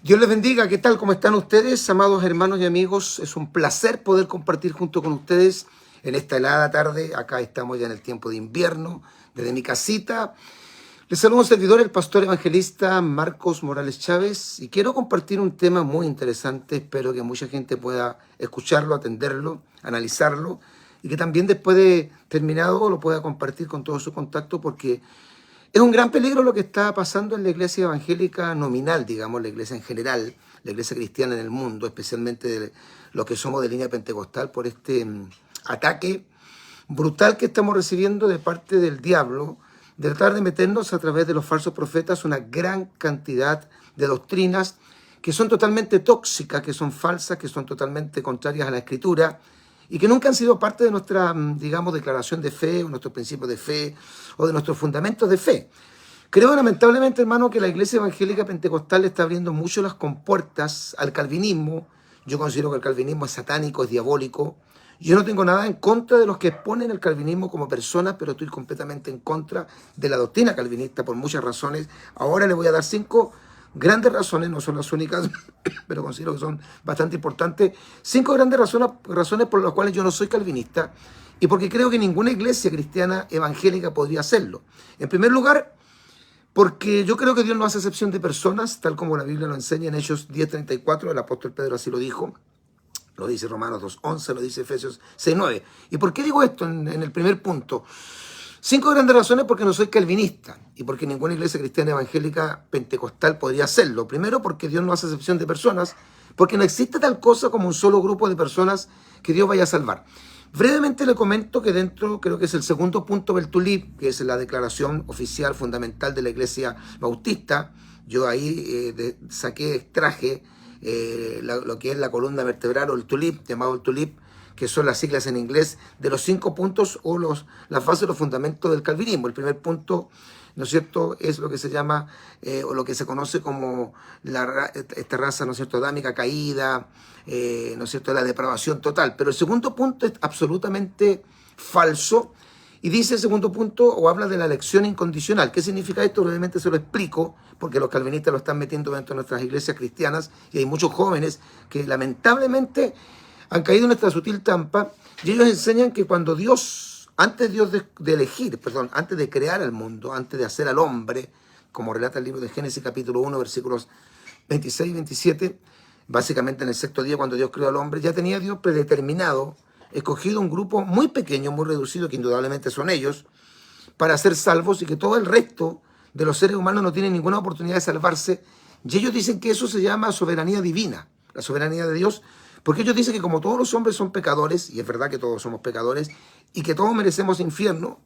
Dios les bendiga, ¿qué tal? ¿Cómo están ustedes, amados hermanos y amigos? Es un placer poder compartir junto con ustedes en esta helada tarde. Acá estamos ya en el tiempo de invierno, desde mi casita. Les saludo a un servidor, el pastor evangelista Marcos Morales Chávez, y quiero compartir un tema muy interesante. Espero que mucha gente pueda escucharlo, atenderlo, analizarlo, y que también después de terminado lo pueda compartir con todo su contacto, porque es un gran peligro lo que está pasando en la iglesia evangélica nominal, digamos, la iglesia en general, la iglesia cristiana en el mundo, especialmente de los que somos de línea pentecostal, por este ataque brutal que estamos recibiendo de parte del diablo, de tratar de meternos a través de los falsos profetas una gran cantidad de doctrinas que son totalmente tóxicas, que son falsas, que son totalmente contrarias a la Escritura, y que nunca han sido parte de nuestra, digamos, declaración de fe, o nuestros principios de fe, o de nuestros fundamentos de fe. Creo lamentablemente, hermano, que la iglesia evangélica pentecostal está abriendo mucho las compuertas al calvinismo. Yo considero que el calvinismo es satánico, es diabólico. Yo no tengo nada en contra de los que exponen el calvinismo como personas, pero estoy completamente en contra de la doctrina calvinista por muchas razones. Ahora le voy a dar 5 grandes razones, no son las únicas, pero considero que son bastante importantes. 5 grandes razones por las cuales yo no soy calvinista y porque creo que ninguna iglesia cristiana evangélica podría hacerlo. En primer lugar, porque yo creo que Dios no hace excepción de personas, tal como la Biblia lo enseña en Hechos 10:34, el apóstol Pedro así lo dijo. Lo dice Romanos 2:11, lo dice Efesios 6:9. ¿Y por qué digo esto en el primer punto? 5 grandes razones porque no soy calvinista y porque ninguna iglesia cristiana evangélica pentecostal podría hacerlo. Primero, porque Dios no hace excepción de personas, porque no existe tal cosa como un solo grupo de personas que Dios vaya a salvar. Brevemente le comento que dentro, creo que es el segundo punto del TULIP, que es la declaración oficial fundamental de la iglesia bautista. Yo ahí extraje lo que es la columna vertebral o el TULIP, llamado el TULIP, que son las siglas en inglés, de los 5 puntos o las bases, los fundamentos del calvinismo. El primer punto, ¿no es cierto?, es lo que se llama, o lo que se conoce como esta raza, ¿no es cierto?, adámica caída, ¿no es cierto?, la depravación total. Pero el segundo punto es absolutamente falso, y dice el segundo punto, o habla de la elección incondicional. ¿Qué significa esto? Brevemente se lo explico, porque los calvinistas lo están metiendo dentro de nuestras iglesias cristianas, y hay muchos jóvenes que lamentablemente han caído en esta sutil trampa, y ellos enseñan que cuando Dios, antes de crear el mundo, antes de hacer al hombre, como relata el libro de Génesis capítulo 1, versículos 26 y 27, básicamente en el 6.º día cuando Dios creó al hombre, ya tenía Dios predeterminado, escogido un grupo muy pequeño, muy reducido, que indudablemente son ellos, para ser salvos, y que todo el resto de los seres humanos no tienen ninguna oportunidad de salvarse, y ellos dicen que eso se llama soberanía divina, la soberanía de Dios, porque ellos dicen que como todos los hombres son pecadores, y es verdad que todos somos pecadores, y que todos merecemos infierno,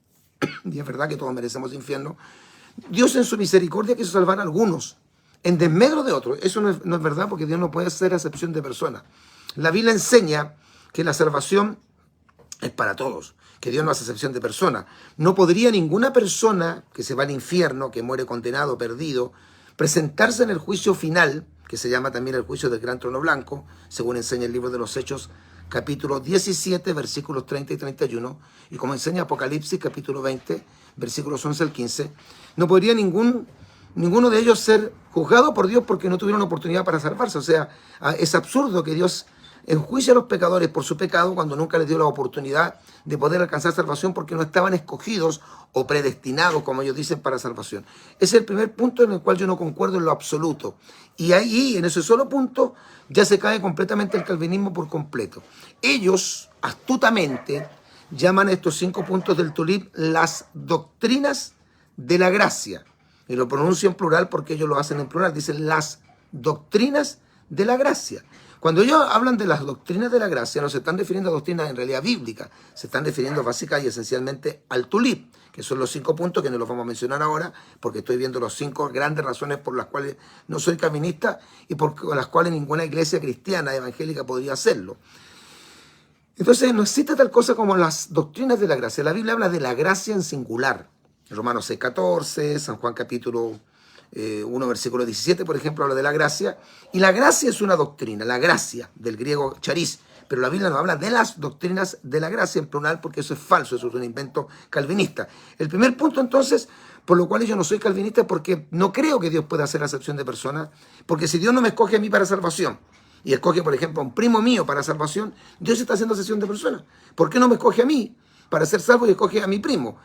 y es verdad que todos merecemos infierno, Dios en su misericordia quiso salvar a algunos, en desmedro de otros. Eso no es verdad, porque Dios no puede hacer acepción de personas. La Biblia enseña que la salvación es para todos, que Dios no hace excepción de personas. No podría ninguna persona que se va al infierno, que muere condenado, perdido, presentarse en el juicio final, que se llama también el juicio del gran trono blanco, según enseña el libro de los Hechos, capítulo 17, versículos 30 y 31, y como enseña Apocalipsis, capítulo 20, versículos 11 al 15, no podría ninguno de ellos ser juzgado por Dios porque no tuvieron oportunidad para salvarse. O sea, es absurdo que Dios enjuicie a los pecadores por su pecado cuando nunca les dio la oportunidad de poder alcanzar salvación porque no estaban escogidos o predestinados, como ellos dicen, para salvación. Ese es el primer punto en el cual yo no concuerdo en lo absoluto. Y ahí, en ese solo punto, ya se cae completamente el calvinismo por completo. Ellos, astutamente, llaman a estos 5 puntos del TULIP las doctrinas de la gracia. Y lo pronuncio en plural porque ellos lo hacen en plural. Dicen las doctrinas de la gracia. Cuando ellos hablan de las doctrinas de la gracia, no se están refiriendo a doctrinas en realidad bíblicas, se están refiriendo básica y esencialmente al TULIP, que son los 5 puntos que no los vamos a mencionar ahora, porque estoy viendo los 5 grandes razones por las cuales no soy calvinista y por las cuales ninguna iglesia cristiana evangélica podría hacerlo. Entonces no existe tal cosa como las doctrinas de la gracia. La Biblia habla de la gracia en singular. Romanos 6.14, San Juan capítulo 1 versículo 17, por ejemplo, habla de la gracia. Y la gracia es una doctrina, la gracia, del griego charis, pero la Biblia no habla de las doctrinas de la gracia en plural, porque eso es falso, eso es un invento calvinista. El primer punto, entonces, por lo cual yo no soy calvinista, porque no creo que Dios pueda hacer acepción de personas, porque si Dios no me escoge a mí para salvación, y escoge, por ejemplo, a un primo mío para salvación, Dios está haciendo acepción de personas. ¿Por qué no me escoge a mí para ser salvo y escoge a mi primo?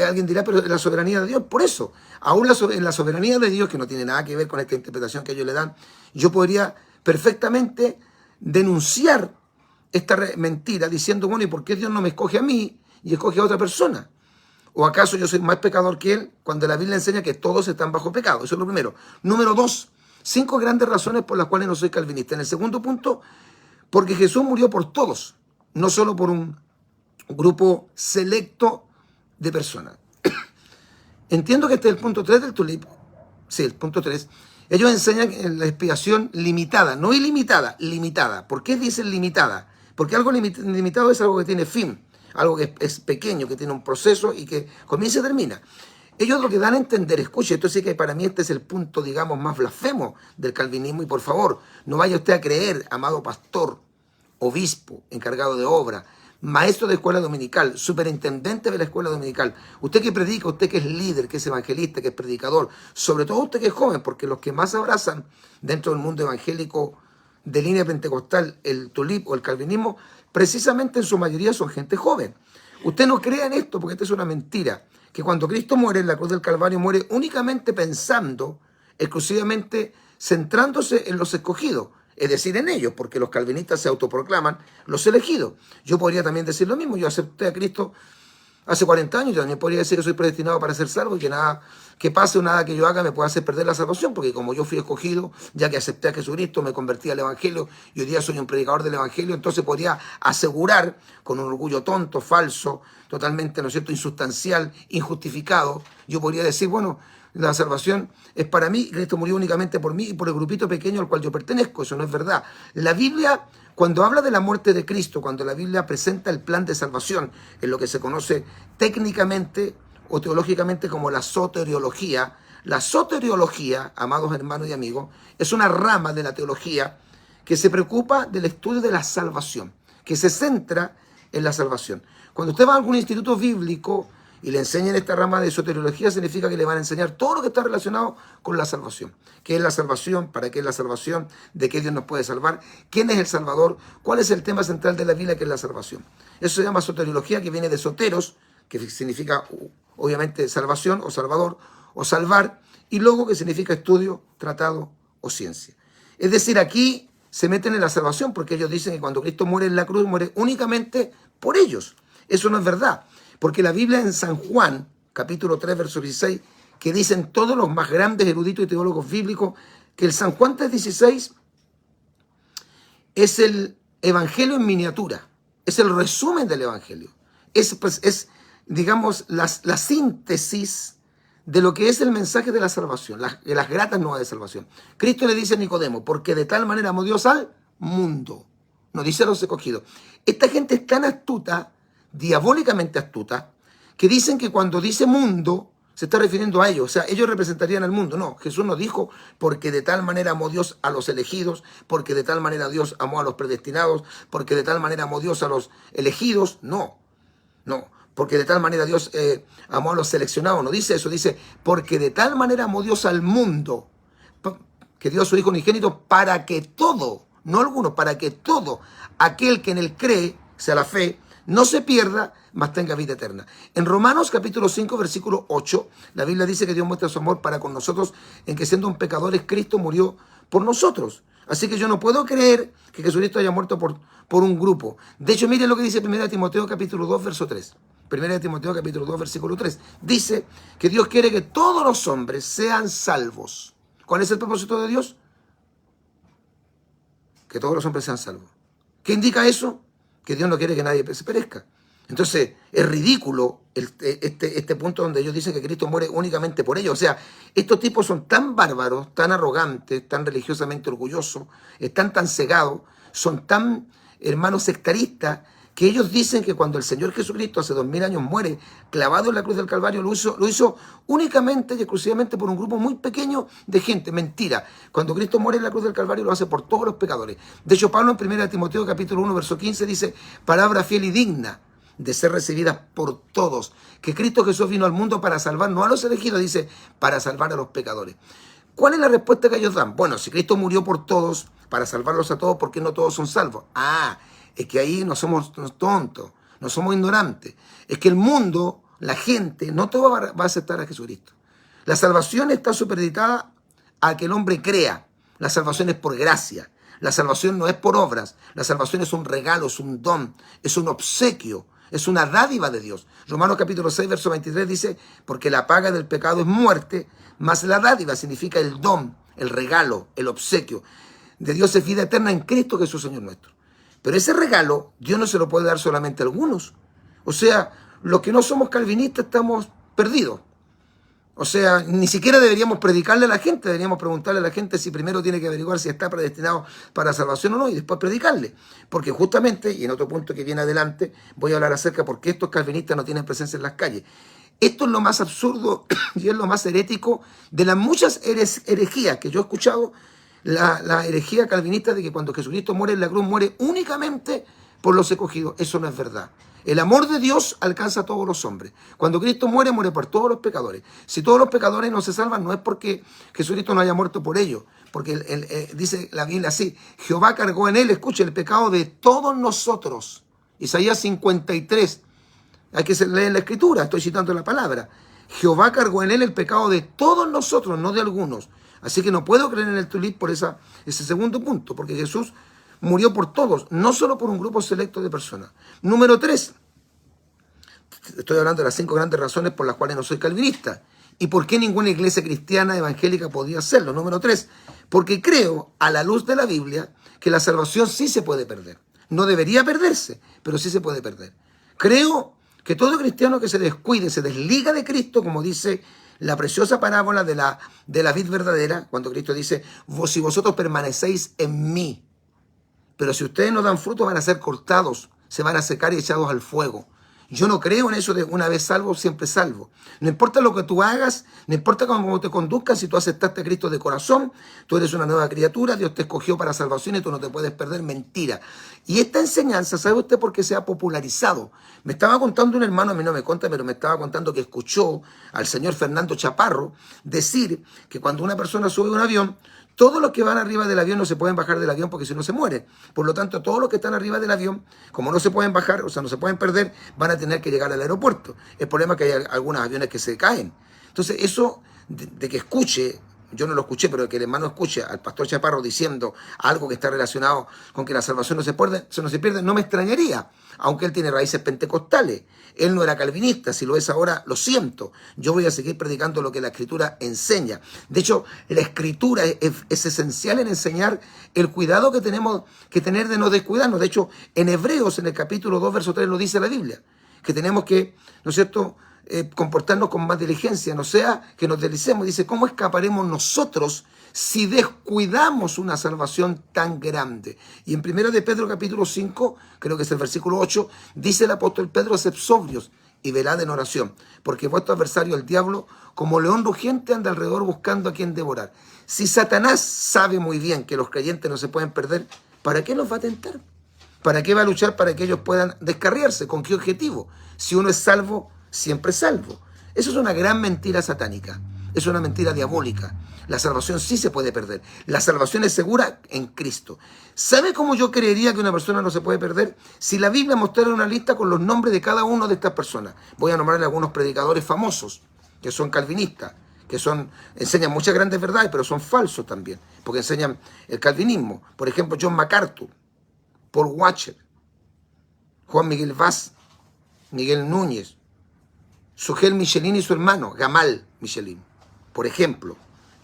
Alguien dirá, pero la soberanía de Dios, por eso, aún en la soberanía de Dios, que no tiene nada que ver con esta interpretación que ellos le dan, yo podría perfectamente denunciar esta mentira diciendo, bueno, ¿y por qué Dios no me escoge a mí y escoge a otra persona? ¿O acaso yo soy más pecador que él cuando la Biblia enseña que todos están bajo pecado? Eso es lo primero. Número 2, 5 grandes razones por las cuales no soy calvinista. En el segundo punto, porque Jesús murió por todos, no solo por un grupo selecto de personas. Entiendo que este es el punto 3 del tulip. Sí, el punto 3. Ellos enseñan la expiación limitada, no ilimitada, limitada. ¿Por qué dicen limitada? Porque algo limitado es algo que tiene fin, algo que es pequeño, que tiene un proceso y que comienza y termina. Ellos lo que dan a entender, escuche, esto sí que para mí este es el punto, digamos, más blasfemo del calvinismo, y por favor, no vaya usted a creer, amado pastor, obispo, encargado de obra, maestro de escuela dominical, superintendente de la escuela dominical, usted que predica, usted que es líder, que es evangelista, que es predicador, sobre todo usted que es joven, porque los que más abrazan dentro del mundo evangélico de línea pentecostal el tulip o el calvinismo, precisamente en su mayoría son gente joven. Usted no crea en esto, porque esto es una mentira, que cuando Cristo muere en la cruz del Calvario, muere únicamente pensando, exclusivamente centrándose en los escogidos, es decir, en ellos, porque los calvinistas se autoproclaman los elegidos. Yo podría también decir lo mismo, yo acepté a Cristo hace 40 años, yo también podría decir que soy predestinado para ser salvo y que nada que pase o nada que yo haga me pueda hacer perder la salvación, porque como yo fui escogido, ya que acepté a Jesucristo, me convertí al Evangelio y hoy día soy un predicador del Evangelio, entonces podría asegurar con un orgullo tonto, falso, totalmente, ¿no es cierto?, insustancial, injustificado, yo podría decir, bueno, la salvación es para mí, Cristo murió únicamente por mí y por el grupito pequeño al cual yo pertenezco. Eso no es verdad. La Biblia, cuando habla de la muerte de Cristo, cuando la Biblia presenta el plan de salvación, en lo que se conoce técnicamente o teológicamente como la soteriología, amados hermanos y amigos, es una rama de la teología que se preocupa del estudio de la salvación, que se centra en la salvación. Cuando usted va a algún instituto bíblico y le enseñan esta rama de soteriología, significa que le van a enseñar todo lo que está relacionado con la salvación. ¿Qué es la salvación? ¿Para qué es la salvación? ¿De qué Dios nos puede salvar? ¿Quién es el Salvador? ¿Cuál es el tema central de la Biblia, que es la salvación? Eso se llama soteriología, que viene de soteros, que significa obviamente salvación o salvador o salvar, y logo, que significa estudio, tratado o ciencia. Es decir, aquí se meten en la salvación, porque ellos dicen que cuando Cristo muere en la cruz, muere únicamente por ellos. Eso no es verdad. Porque la Biblia en San Juan, capítulo 3, verso 16, que dicen todos los más grandes eruditos y teólogos bíblicos, que el San Juan 3:16 es el evangelio en miniatura, es el resumen del evangelio, es digamos, la síntesis de lo que es el mensaje de la salvación, de las gratas nuevas de salvación. Cristo le dice a Nicodemo, porque de tal manera amó Dios al mundo, no dice a los escogidos. Esta gente es tan astuta, diabólicamente astuta, que dicen que cuando dice mundo se está refiriendo a ellos, o sea, ellos representarían al mundo. No, Jesús no dijo porque de tal manera amó Dios a los elegidos, porque de tal manera Dios amó a los predestinados, porque de tal manera amó Dios a los elegidos. No, porque de tal manera Dios amó a los seleccionados, no dice eso, dice porque de tal manera amó Dios al mundo, que dio a su Hijo unigénito, para que todo, no alguno, para que todo aquel que en él cree, sea la fe, no se pierda, mas tenga vida eterna. En Romanos capítulo 5, versículo 8, la Biblia dice que Dios muestra su amor para con nosotros, en que siendo pecadores, Cristo murió por nosotros. Así que yo no puedo creer que Jesucristo haya muerto por un grupo. De hecho, miren lo que dice 1 Timoteo capítulo 2, verso 3. 1 Timoteo capítulo 2, versículo 3. Dice que Dios quiere que todos los hombres sean salvos. ¿Cuál es el propósito de Dios? Que todos los hombres sean salvos. ¿Qué indica eso? Que Dios no quiere que nadie se perezca. Entonces, es ridículo este punto donde ellos dicen que Cristo muere únicamente por ellos. O sea, estos tipos son tan bárbaros, tan arrogantes, tan religiosamente orgullosos, están tan cegados, son tan hermanos sectaristas, que ellos dicen que cuando el Señor Jesucristo hace 2000 años muere clavado en la cruz del Calvario, lo hizo únicamente y exclusivamente por un grupo muy pequeño de gente. Mentira. Cuando Cristo muere en la cruz del Calvario lo hace por todos los pecadores. De hecho, Pablo en 1 Timoteo capítulo 1, verso 15 dice, palabra fiel y digna de ser recibida por todos, que Cristo Jesús vino al mundo para salvar, no a los elegidos, dice, para salvar a los pecadores. ¿Cuál es la respuesta que ellos dan? Bueno, si Cristo murió por todos, para salvarlos a todos, ¿por qué no todos son salvos? Es que ahí no somos tontos, no somos ignorantes. Es que el mundo, la gente, no todo va a aceptar a Jesucristo. La salvación está supeditada a que el hombre crea. La salvación es por gracia. La salvación no es por obras. La salvación es un regalo, es un don, es un obsequio, es una dádiva de Dios. Romanos capítulo 6, verso 23 dice, porque la paga del pecado es muerte, mas la dádiva significa el don, el regalo, el obsequio de Dios es vida eterna en Cristo Jesús, Señor nuestro. Pero ese regalo, Dios no se lo puede dar solamente a algunos. O sea, los que no somos calvinistas estamos perdidos. O sea, ni siquiera deberíamos predicarle a la gente, deberíamos preguntarle a la gente si primero tiene que averiguar si está predestinado para salvación o no y después predicarle. Porque justamente, y en otro punto que viene adelante, voy a hablar acerca de por qué estos calvinistas no tienen presencia en las calles. Esto es lo más absurdo y es lo más herético de las muchas herejías que yo he escuchado. La herejía calvinista de que cuando Jesucristo muere en la cruz, muere únicamente por los escogidos. Eso no es verdad. El amor de Dios alcanza a todos los hombres. Cuando Cristo muere, muere por todos los pecadores. Si todos los pecadores no se salvan, no es porque Jesucristo no haya muerto por ellos. Porque dice la Biblia así, Jehová cargó en él, escuche, el pecado de todos nosotros. Isaías 53. Hay que leer la escritura, estoy citando la palabra. Jehová cargó en él el pecado de todos nosotros, no de algunos. Así que no puedo creer en el tulip por ese segundo punto, porque Jesús murió por todos, no solo por un grupo selecto de personas. Número 3, estoy hablando de las 5 grandes razones por las cuales no soy calvinista. ¿Y por qué ninguna iglesia cristiana evangélica podía hacerlo? Número 3, porque creo, a la luz de la Biblia, que la salvación sí se puede perder. No debería perderse, pero sí se puede perder. Creo que todo cristiano que se descuide, se desliga de Cristo, como dice la preciosa parábola de la vid verdadera, cuando Cristo dice, si vosotros permanecéis en mí, pero si ustedes no dan fruto van a ser cortados, se van a secar y echados al fuego. Yo no creo en eso de una vez salvo, siempre salvo. No importa lo que tú hagas, no importa cómo te conduzcas, si tú aceptaste a Cristo de corazón, tú eres una nueva criatura, Dios te escogió para salvación y tú no te puedes perder. Mentira. Y esta enseñanza, ¿sabe usted por qué se ha popularizado? Me estaba contando un hermano, a mí no me cuenta, pero me estaba contando que escuchó al señor Fernando Chaparro decir que cuando una persona sube a un avión, todos los que van arriba del avión no se pueden bajar del avión porque si no se mueren. Por lo tanto, todos los que están arriba del avión, como no se pueden bajar, o sea, no se pueden perder, van a tener que llegar al aeropuerto. El problema es que hay algunos aviones que se caen. Entonces, eso de que escuche, yo no lo escuché, pero de que el hermano escuche al pastor Chaparro diciendo algo que está relacionado con que la salvación no se pierde, no me extrañaría, aunque él tiene raíces pentecostales. Él no era calvinista, si lo es ahora, lo siento. Yo voy a seguir predicando lo que la Escritura enseña. De hecho, la Escritura es esencial en enseñar el cuidado que tenemos que tener de no descuidarnos. De hecho, en Hebreos, en el capítulo 2, verso 3, lo dice la Biblia, que tenemos que, ¿no es cierto?, comportarnos con más diligencia, no sea que nos deslicemos. Dice, ¿cómo escaparemos nosotros si descuidamos una salvación tan grande? Y en 1 de Pedro capítulo 5, creo que es el versículo 8, dice el apóstol Pedro, sed sobrios y velad en oración, porque vuestro adversario el diablo, como león rugiente, anda alrededor buscando a quien devorar. Si Satanás sabe muy bien que los creyentes no se pueden perder, ¿para qué nos va a tentar? ¿Para qué va a luchar para que ellos puedan descarriarse? ¿Con qué objetivo? Si uno es salvo, siempre salvo. Eso es una gran mentira satánica. Es una mentira diabólica. La salvación sí se puede perder. La salvación es segura en Cristo. ¿Sabe cómo yo creería que una persona no se puede perder? Si la Biblia mostrara una lista con los nombres de cada uno de estas personas. Voy a nombrarle algunos predicadores famosos que son calvinistas, que enseñan muchas grandes verdades, pero son falsos también, porque enseñan el calvinismo. Por ejemplo, John MacArthur, Paul Washer, Juan Miguel Vaz, Miguel Núñez, Sugel Michelin y su hermano, Gamal Michelin. Por ejemplo,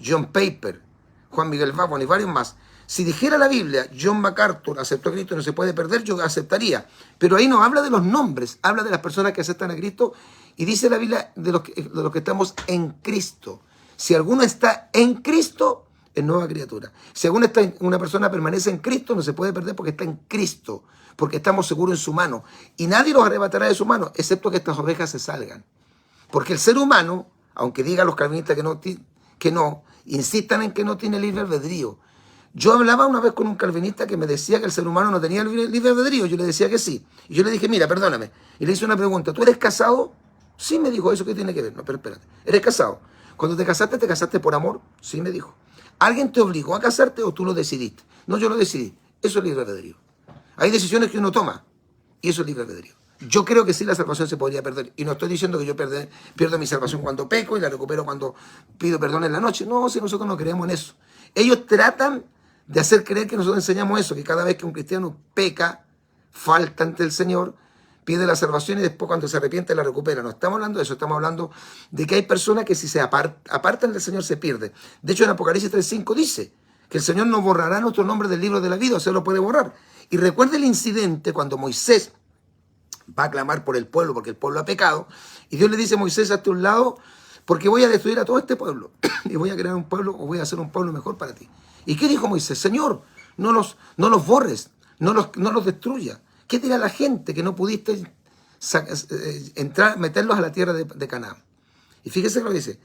John Piper, Juan Miguel Vaz y varios más. Si dijera la Biblia, John MacArthur aceptó a Cristo y no se puede perder, yo aceptaría. Pero ahí no habla de los nombres, habla de las personas que aceptan a Cristo y dice la Biblia de los que estamos en Cristo. Si alguno está en Cristo, es nueva criatura. Según una persona permanece en Cristo, no se puede perder porque está en Cristo, porque estamos seguros en su mano. Y nadie los arrebatará de su mano, excepto que estas ovejas se salgan. Porque el ser humano, aunque digan los calvinistas que no, insistan en que no tiene libre albedrío. Yo hablaba una vez con un calvinista que me decía que el ser humano no tenía libre albedrío. Yo le decía que sí. Y yo le dije, mira, perdóname. Y le hice una pregunta, ¿tú eres casado? Sí, me dijo, ¿eso qué tiene que ver? No, pero espérate. ¿Eres casado? Cuando te casaste por amor? Sí, me dijo. ¿Alguien te obligó a casarte o tú lo decidiste? No, yo lo decidí. Eso es libre albedrío. Hay decisiones que uno toma y eso es libre albedrío. Yo creo que sí la salvación se podría perder. Y no estoy diciendo que yo pierdo mi salvación cuando peco y la recupero cuando pido perdón en la noche. No, si nosotros no creemos en eso. Ellos tratan de hacer creer que nosotros enseñamos eso, que cada vez que un cristiano peca, falta ante el Señor, pide la salvación y después cuando se arrepiente la recupera. No estamos hablando de eso, estamos hablando de que hay personas que si se apartan del Señor se pierden. De hecho en Apocalipsis 3:5 dice que el Señor no borrará nuestro nombre del libro de la vida, o sea, lo puede borrar. Y recuerda el incidente cuando Moisés va a clamar por el pueblo porque el pueblo ha pecado y Dios le dice a Moisés, hazte a un lado porque voy a destruir a todo este pueblo y voy a crear un pueblo o voy a hacer un pueblo mejor para ti. ¿Y qué dijo Moisés? Señor, no los borres, no los destruyas. ¿Qué dirá la gente que no pudiste meterlos a la tierra de Canaán? Y fíjese lo que dice.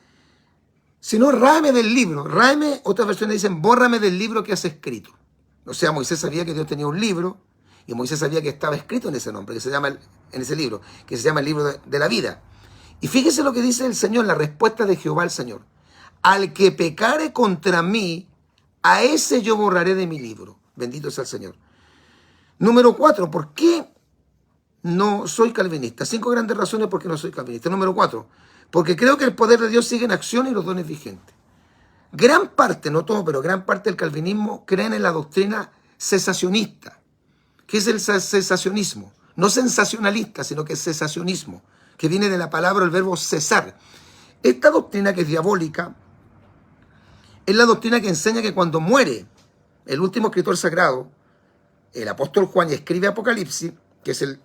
Si no, ráeme del libro. Ráeme, otras versiones dicen, bórrame del libro que has escrito. O sea, Moisés sabía que Dios tenía un libro y Moisés sabía que estaba escrito en ese nombre, en ese libro, que se llama el libro de la vida. Y fíjese lo que dice el Señor, la respuesta de Jehová al Señor. Al que pecare contra mí, a ese yo borraré de mi libro. Bendito sea el Señor. Número 4, ¿por qué no soy calvinista? 5 grandes razones por qué no soy calvinista. Número 4, porque creo que el poder de Dios sigue en acción y los dones vigentes. Gran parte, no todo, pero gran parte del calvinismo creen en la doctrina cesacionista. ¿Qué es el cesacionismo? No sensacionalista, sino que es cesacionismo, que viene de la palabra, el verbo cesar. Esta doctrina, que es diabólica, es la doctrina que enseña que cuando muere el último escritor sagrado, el apóstol Juan, y escribe Apocalipsis, que es el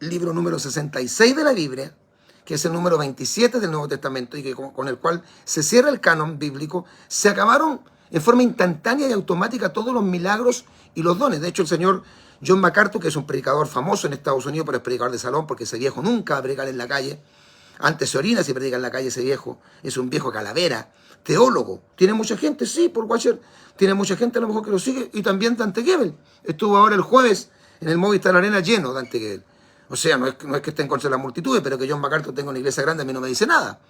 libro número 66 de la Biblia, que es el número 27 del Nuevo Testamento y que con el cual se cierra el canon bíblico, se acabaron en forma instantánea y automática todos los milagros y los dones. De hecho, el señor John MacArthur, que es un predicador famoso en Estados Unidos, pero es predicador de salón porque ese viejo nunca va a predicar en la calle. Antes se orina si predica en la calle ese viejo. Es un viejo calavera, teólogo. ¿Tiene mucha gente? Sí, Paul Washer. Tiene mucha gente a lo mejor que lo sigue. Y también Dante Gebel. Estuvo ahora el jueves en el Movistar Arena lleno, Dante Gebel. O sea, no es que esté en contra de las multitudes, pero que John MacArthur tenga una iglesia grande a mí no me dice nada,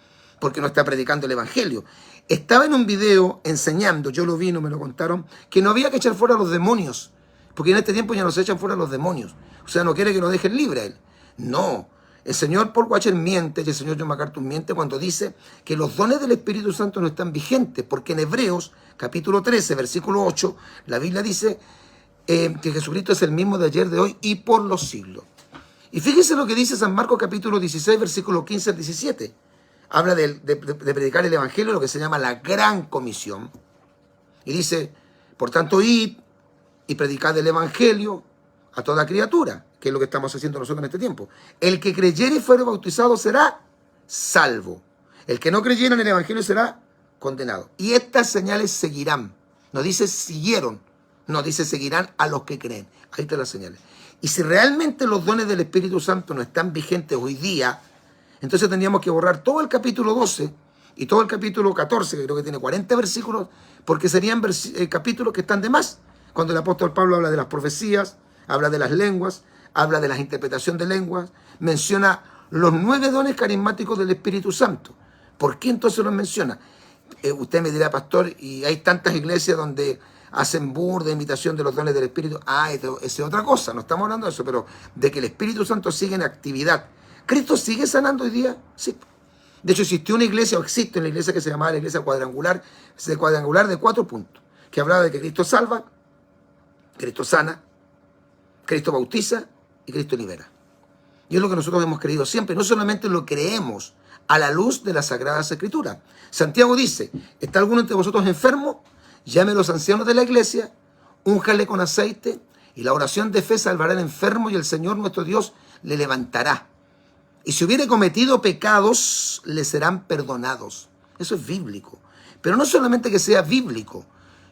porque no está predicando el evangelio. Estaba en un video enseñando, yo lo vi, no me lo contaron, que no había que echar fuera a los demonios, porque en este tiempo ya no se echan fuera a los demonios. O sea, no quiere que lo dejen libre a él. No, el señor Paul Washer miente, y el señor John MacArthur miente cuando dice que los dones del Espíritu Santo no están vigentes, porque en Hebreos, capítulo 13, versículo 8, la Biblia dice que Jesucristo es el mismo de ayer, de hoy y por los siglos. Y fíjese lo que dice San Marcos capítulo 16, versículo 15 al 17. Habla de predicar el evangelio, lo que se llama la gran comisión. Y dice, por tanto, id y predicad el evangelio a toda criatura, que es lo que estamos haciendo nosotros en este tiempo. El que creyere y fuere bautizado será salvo. El que no creyera en el evangelio será condenado. Y estas señales seguirán. No dice siguieron, no dice seguirán a los que creen. Ahí están las señales. Y si realmente los dones del Espíritu Santo no están vigentes hoy día, entonces tendríamos que borrar todo el capítulo 12 y todo el capítulo 14, que creo que tiene 40 versículos, porque serían capítulos que están de más. Cuando el apóstol Pablo habla de las profecías, habla de las lenguas, habla de la interpretación de lenguas, menciona los 9 dones carismáticos del Espíritu Santo. ¿Por qué entonces los menciona? Usted me dirá, pastor, y hay tantas iglesias donde hacen burda imitación de los dones del Espíritu. Esa es otra cosa, no estamos hablando de eso, pero de que el Espíritu Santo sigue en actividad. ¿Cristo sigue sanando hoy día? Sí. De hecho, existió una iglesia, o existe una iglesia que se llamaba la iglesia cuadrangular de 4 puntos, que hablaba de que Cristo salva, Cristo sana, Cristo bautiza y Cristo libera. Y es lo que nosotros hemos creído siempre, no solamente lo creemos a la luz de las Sagradas Escrituras. Santiago dice, ¿está alguno entre vosotros enfermo? Llame a los ancianos de la iglesia, únjale con aceite, y la oración de fe salvará al enfermo y el Señor nuestro Dios le levantará. Y si hubiere cometido pecados, le serán perdonados. Eso es bíblico. Pero no solamente que sea bíblico,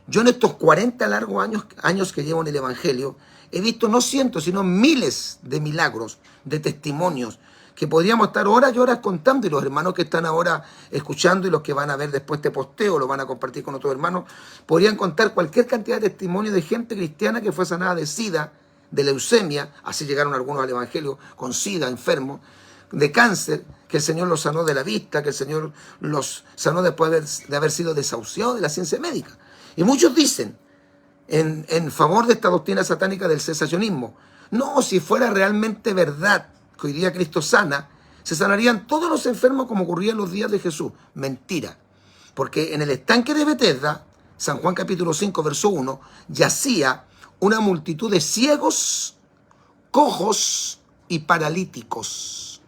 Yo en estos 40 largos años que llevo en el Evangelio, he visto no cientos, sino miles de milagros, de testimonios, que podríamos estar horas y horas contando, y los hermanos que están ahora escuchando y los que van a ver después este posteo, lo van a compartir con otros hermanos, podrían contar cualquier cantidad de testimonios de gente cristiana que fue sanada de SIDA, de leucemia, así llegaron algunos al Evangelio con SIDA, enfermos, de cáncer, que el Señor los sanó de la vista, que el Señor los sanó después de haber sido desahuciados de la ciencia médica. Y muchos dicen, en favor de esta doctrina satánica del cesacionismo, no, si fuera realmente verdad que hoy día Cristo sana, se sanarían todos los enfermos como ocurría en los días de Jesús. Mentira. Porque en el estanque de Betesda, San Juan capítulo 5, verso 1, yacía una multitud de ciegos, cojos y paralíticos.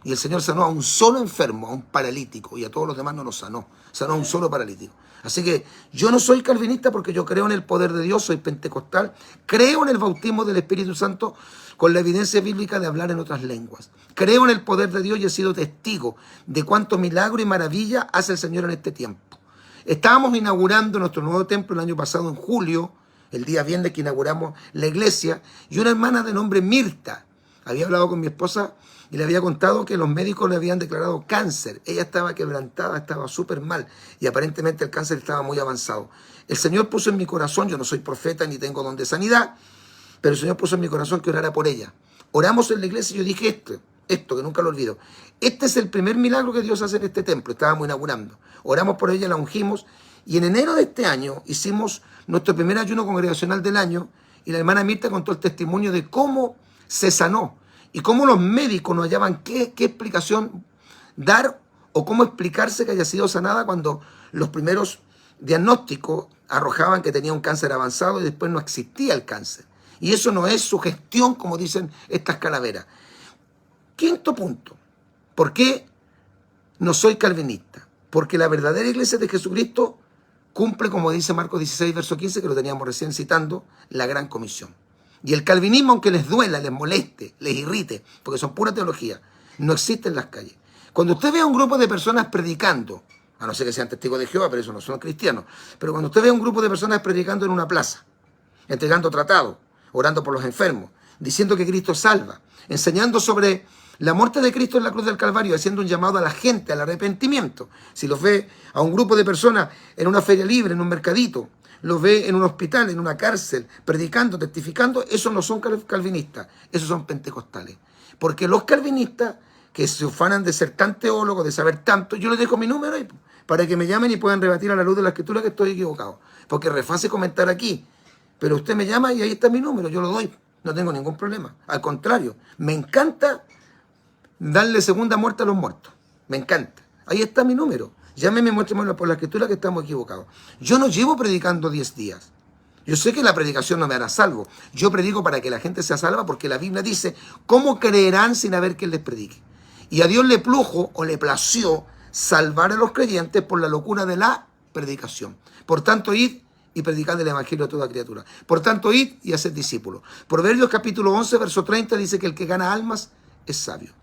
Y el Señor sanó a un solo enfermo, a un paralítico, y a todos los demás no los sanó. Sanó a un solo paralítico. Así que yo no soy calvinista porque yo creo en el poder de Dios, soy pentecostal, creo en el bautismo del Espíritu Santo con la evidencia bíblica de hablar en otras lenguas. Creo en el poder de Dios y he sido testigo de cuánto milagro y maravilla hace el Señor en este tiempo. Estábamos inaugurando nuestro nuevo templo el año pasado en julio, el día viernes que inauguramos la iglesia, y una hermana de nombre Mirta había hablado con mi esposa y le había contado que los médicos le habían declarado cáncer. Ella estaba quebrantada, estaba súper mal y aparentemente el cáncer estaba muy avanzado. El Señor puso en mi corazón, yo no soy profeta ni tengo don de sanidad, pero el Señor puso en mi corazón que orara por ella. Oramos en la iglesia y yo dije esto que nunca lo olvido. Este es el primer milagro que Dios hace en este templo, estábamos inaugurando. Oramos por ella, la ungimos y en enero de este año hicimos nuestro primer ayuno congregacional del año y la hermana Mirta contó el testimonio de cómo se sanó. Y cómo los médicos no hallaban qué explicación dar o cómo explicarse que haya sido sanada cuando los primeros diagnósticos arrojaban que tenía un cáncer avanzado y después no existía el cáncer. Y eso no es sugestión, como dicen estas calaveras. Quinto punto. ¿Por qué no soy calvinista? Porque la verdadera iglesia de Jesucristo cumple, como dice Marcos 16, verso 15, que lo teníamos recién citando, la gran comisión. Y el calvinismo, aunque les duela, les moleste, les irrite, porque son pura teología, no existe en las calles. Cuando usted ve a un grupo de personas predicando, a no ser que sean testigos de Jehová, pero eso no son cristianos, pero cuando usted ve a un grupo de personas predicando en una plaza, entregando tratados, orando por los enfermos, diciendo que Cristo salva, enseñando sobre la muerte de Cristo en la cruz del Calvario, haciendo un llamado a la gente al arrepentimiento. Si los ve a un grupo de personas en una feria libre, en un mercadito, los ve en un hospital, en una cárcel, predicando, testificando, esos no son calvinistas, esos son pentecostales. Porque los calvinistas, que se ufanan de ser tan teólogos, de saber tanto, yo les dejo mi número ahí, para que me llamen y puedan rebatir a la luz de la Escritura que estoy equivocado. Porque es re fácil comentar aquí, pero usted me llama y ahí está mi número, yo lo doy, no tengo ningún problema. Al contrario, me encanta darle segunda muerte a los muertos, me encanta. Ahí está mi número. Llámeme y muéstremelo por la Escritura que estamos equivocados. Yo no llevo predicando 10 días. Yo sé que la predicación no me hará salvo. Yo predico para que la gente sea salva porque la Biblia dice, ¿cómo creerán sin haber quien les predique? Y a Dios le plujo o le plació salvar a los creyentes por la locura de la predicación. Por tanto, id y predicad el Evangelio a toda criatura. Por tanto, id y haced discípulos. Proverbios capítulo 11, verso 30 dice que el que gana almas es sabio.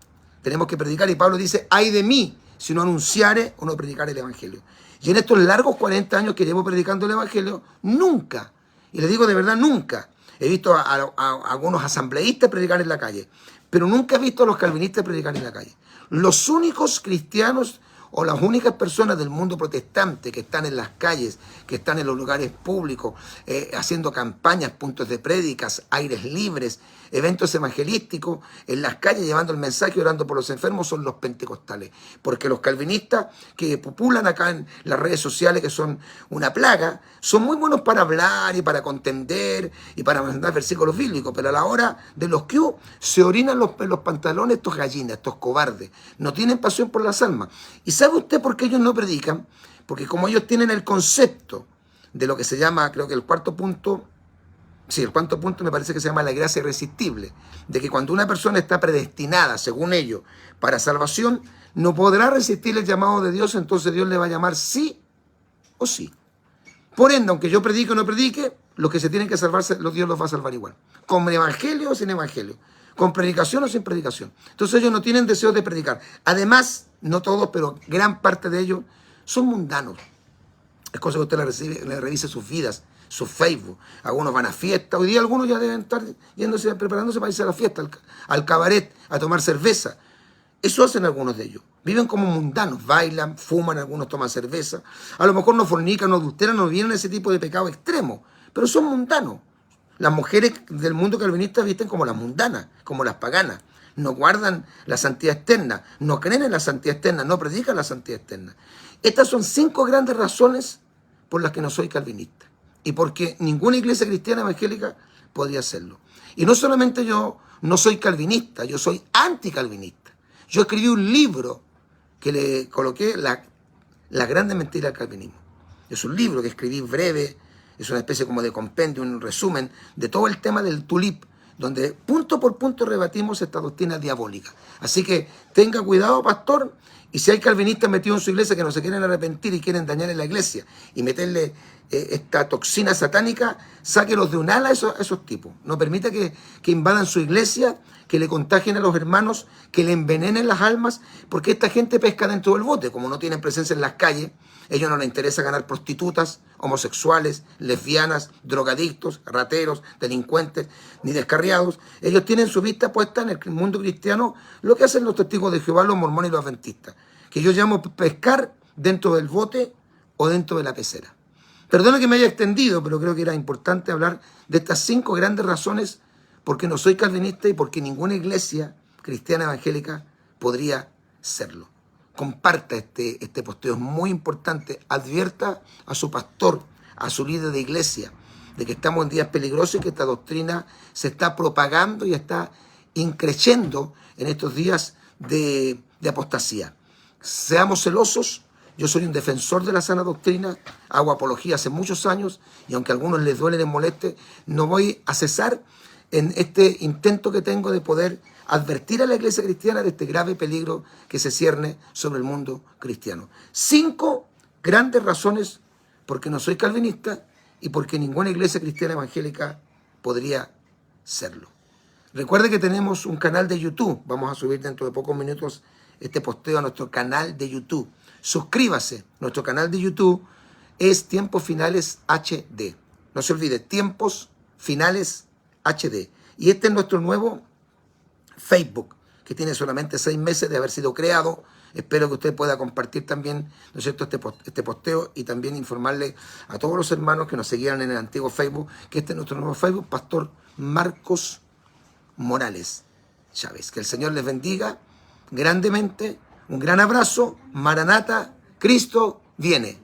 Tenemos que predicar y Pablo dice, ay de mí, si no anunciare o no predicar el Evangelio. Y en estos largos 40 años que llevo predicando el Evangelio, nunca, y le digo de verdad nunca, he visto a algunos asambleístas predicar en la calle, pero nunca he visto a los calvinistas predicar en la calle. Los únicos cristianos o las únicas personas del mundo protestante que están en las calles, que están en los lugares públicos, haciendo campañas, puntos de prédicas, aires libres, eventos evangelísticos, en las calles llevando el mensaje, orando por los enfermos, son los pentecostales. Porque los calvinistas que populan acá en las redes sociales, que son una plaga, son muy buenos para hablar y para contender y para mandar versículos bíblicos, pero a la hora de los que se orinan los pantalones estos gallinas, estos cobardes, no tienen pasión por las almas. ¿Y sabe usted por qué ellos no predican? Porque como ellos tienen el concepto de lo que se llama, creo que el cuarto punto me parece que se llama la gracia irresistible, de que cuando una persona está predestinada, según ellos, para salvación, no podrá resistir el llamado de Dios, entonces Dios le va a llamar sí o sí. Por ende, aunque yo predique o no predique, los que se tienen que salvarse, Dios los va a salvar igual. Con evangelio o sin evangelio, con predicación o sin predicación. Entonces ellos no tienen deseo de predicar. Además, no todos, pero gran parte de ellos son mundanos. Es cosa que usted le revise sus vidas, sus Facebook. Algunos van a fiestas. Hoy día algunos ya deben estar yéndose, preparándose para irse a la fiesta, al cabaret, a tomar cerveza. Eso hacen algunos de ellos. Viven como mundanos, bailan, fuman, algunos toman cerveza. A lo mejor no fornican, no adulteran, no vienen ese tipo de pecado extremo, pero son mundanos. Las mujeres del mundo calvinista visten como las mundanas, como las paganas. No guardan la santidad externa, no creen en la santidad externa, no predican la santidad externa. Estas son 5 grandes razones por las que no soy calvinista. Y porque ninguna iglesia cristiana evangélica podría hacerlo. Y no solamente yo no soy calvinista, yo soy anticalvinista. Yo escribí un libro que le coloqué la grande mentira del calvinismo. Es un libro que escribí breve, es una especie como de compendio, un resumen de todo el tema del tulip, donde punto por punto rebatimos esta doctrina diabólica. Así que tenga cuidado, pastor, y si hay calvinistas metidos en su iglesia que no se quieren arrepentir y quieren dañar en la iglesia y meterle esta toxina satánica, sáquelos de un ala a esos tipos. No permita que invadan su iglesia, que le contagien a los hermanos, que le envenenen las almas, porque esta gente pesca dentro del bote. Como no tienen presencia en las calles, ellos no les interesa ganar prostitutas, homosexuales, lesbianas, drogadictos, rateros, delincuentes, ni descarriados. Ellos tienen su vista puesta en el mundo cristiano, lo que hacen los testigos de Jehová, los mormones y los adventistas, que yo llamo pescar dentro del bote o dentro de la pecera. Perdona que me haya extendido, pero creo que era importante hablar de estas 5 grandes razones porque no soy calvinista y porque ninguna iglesia cristiana evangélica podría serlo. Comparta este posteo, es muy importante. Advierta a su pastor, a su líder de iglesia, de que estamos en días peligrosos y que esta doctrina se está propagando y está increciendo en estos días de apostasía. Seamos celosos. Yo soy un defensor de la sana doctrina, hago apología hace muchos años y aunque a algunos les duele, les moleste, no voy a cesar en este intento que tengo de poder advertir a la iglesia cristiana de este grave peligro que se cierne sobre el mundo cristiano. 5 grandes razones porque no soy calvinista y porque ninguna iglesia cristiana evangélica podría serlo. Recuerde que tenemos un canal de YouTube. Vamos a subir dentro de pocos minutos este posteo a nuestro canal de YouTube. Suscríbase. Nuestro canal de YouTube es Tiempos Finales HD. No se olvide, Tiempos Finales HD. Y este es nuestro nuevo Facebook, que tiene solamente 6 meses de haber sido creado. Espero que usted pueda compartir también, ¿no es cierto?, este posteo y también informarle a todos los hermanos que nos seguían en el antiguo Facebook que este es nuestro nuevo Facebook, Pastor Marcos Morales Chávez. Que el Señor les bendiga grandemente. Un gran abrazo. Maranata, Cristo viene.